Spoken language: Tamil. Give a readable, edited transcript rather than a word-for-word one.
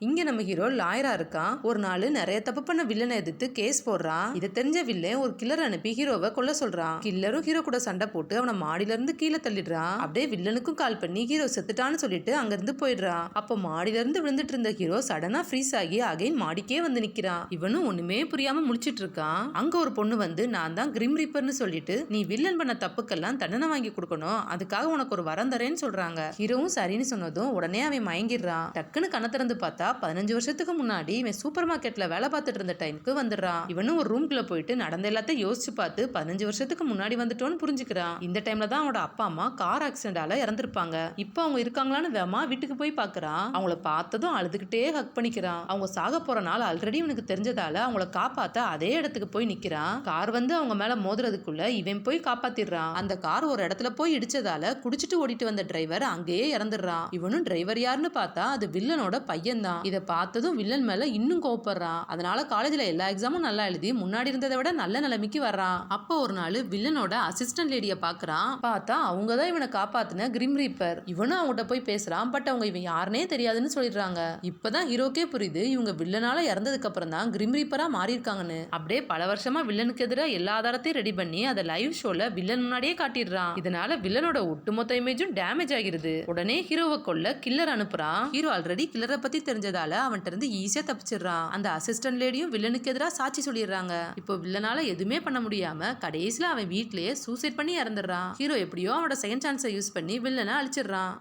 இங்க நம்ம ஹீரோ லாயரா இருக்கான். ஒரு நாள் நிறைய தப்பு பண்ண வில்லனை எதிர்த்து கேஸ் போடுறான். இதை தெரிஞ்ச வில்லன் ஒரு கில்லர் அனுப்பி ஹீரோவை கொல்ல சொல்றான். கில்லரும் ஹீரோ கூட சண்டை போட்டு அவனை மாடியில இருந்து கீழே தள்ளிடுறான். அப்படியே வில்லனுக்கும் கால் பண்ணி ஹீரோ செத்துட்டான்னு சொல்லிட்டு அங்க இருந்து போயிடுறான். அப்போ மாடியில இருந்து விழுந்துட்டு இருந்த ஹீரோ சடனா ஃப்ரீஸ் ஆகி அகைன் மாடிக்கே வந்து நிக்கிறான். இவனும் ஒண்ணுமே புரியாம முடிச்சிட்டு இருக்கான். அங்க ஒரு பொண்ணு வந்து நான் தான் கிரிம் ரீப்பர்னு சொல்லிட்டு நீ வில்லன் பண்ண தப்புக்கெல்லாம் தண்டனை வாங்கி கொடுக்கணும், அதுக்காக உனக்கு ஒரு வரம் தரேன்னு சொல்றாங்க. ஹீரோவும் சரின்னு சொன்னதும் உடனே அவன் மயங்கிடுறான். டக்குன்னு கண்ண திறந்து பார்த்தா 15 வருஷத்துக்கு முன்னாடி இவன் சூப்பர் மார்க்கெட்ல வேலை பார்த்துட்டு இருந்த டைமுக்கு வந்துடுறான். இவனும் ஒரு ரூம்குள்ள போயிட்டு நடந்த எல்லாத்தையும் யோசிச்சு பார்த்து 15 வருஷத்துக்கு முன்னாடி வந்துட்டோன்னு புரிஞ்சுக்கிறான். இந்த டைம்ல தான் அவனோட அப்பா அம்மா கார் ஆக்சிடென்டால இறந்திருப்பாங்க. இப்போ அவங்க இருக்காங்களான்னு வேமா வீட்டுக்கு போய் பாக்குறான். அவங்கள பார்த்ததும் அழுதுகிட்டே ஹக் பண்ணிக்கிறான். அவங்க சாக போற நாள் ஆல்ரெடி இவனுக்கு தெரிஞ்சதால அவங்கள காப்பாத்த அதே இடத்துக்கு போய் நிக்கிறான். கார் வந்து அவங்க மேல மோதுறதுக்குள்ள இவன் போய் காப்பாத்திடுறான். அந்த கார் ஒரு இடத்துல போய் இடிச்சதால குடிச்சிட்டு ஓடிட்டு வந்த டிரைவர் அங்கேயே இறந்துடுறான். இவனும் டிரைவர் யாருன்னு பார்த்தா அது வில்லனோட பையன் தான். இதை பார்த்ததும் வில்லன் மேல இன்னும் கோவப்படுறான். அதனால காலேஜ்ல எல்லா எக்ஸாமும் நல்லா எழுதி முன்னாடி இருந்ததை விட நல்ல நிலைமைக்கு வர்றான். அப்போ ஒரு நாள் வில்லனோட அசிஸ்டன்ட் லேடிய பாக்குறான். பார்த்தா அவங்கதான் இவனை காப்பாத்தின கிரிம் ரீப்பர். இவனும் அவங்ககிட்ட போய் பேசுறான். பட் அவங்க இவன் யாருனே தெரியாதுன்னு சொல்லிடுறாங்க. இப்பதான் ஹீரோக்கே புரியுது இவங்க வில்லனால இறந்ததுக்கு அப்புறம் தான் கிரிம் ரீப்பரா மாறி இருக்காங்கன்னு. அப்படியே பல வருஷமா வில்லனுக்கு எதிராக எல்லா ஆதாரத்தையும் ரெடி பண்ணி அதை லைவ் ஷோல வில்லன் முன்னாடியே காட்டிடுறான். இதனால வில்லனோட ஒட்டுமொத்த இமேஜும் டேமேஜ் ஆகிருது. உடனே ஹீரோவை கொல்ல கில்லர் அனுப்புறான். ஹீரோ ஆல்ரெடி கில்லரை பத்தி தெரிஞ்சதால அவன்கிட்ட இருந்து ஈஸியா தப்பிச்சிடுறான். அந்த அசிஸ்டன்ட் லேடியும் வில்லனுக்கு எதிராக சாட்சி சொல்லிடுறாங்க. இப்போ வில்லனால எதுவுமே பண்ண முடியாம கடைசியில அவன் வீட்லயே சூசைட் பண்ணி இறந்துடுறான். ஹீரோ எப்படியோ அவனோட செகண்ட் சான்ஸை யூஸ் பண்ணி வில்லனை அழிச்சிடுறான்.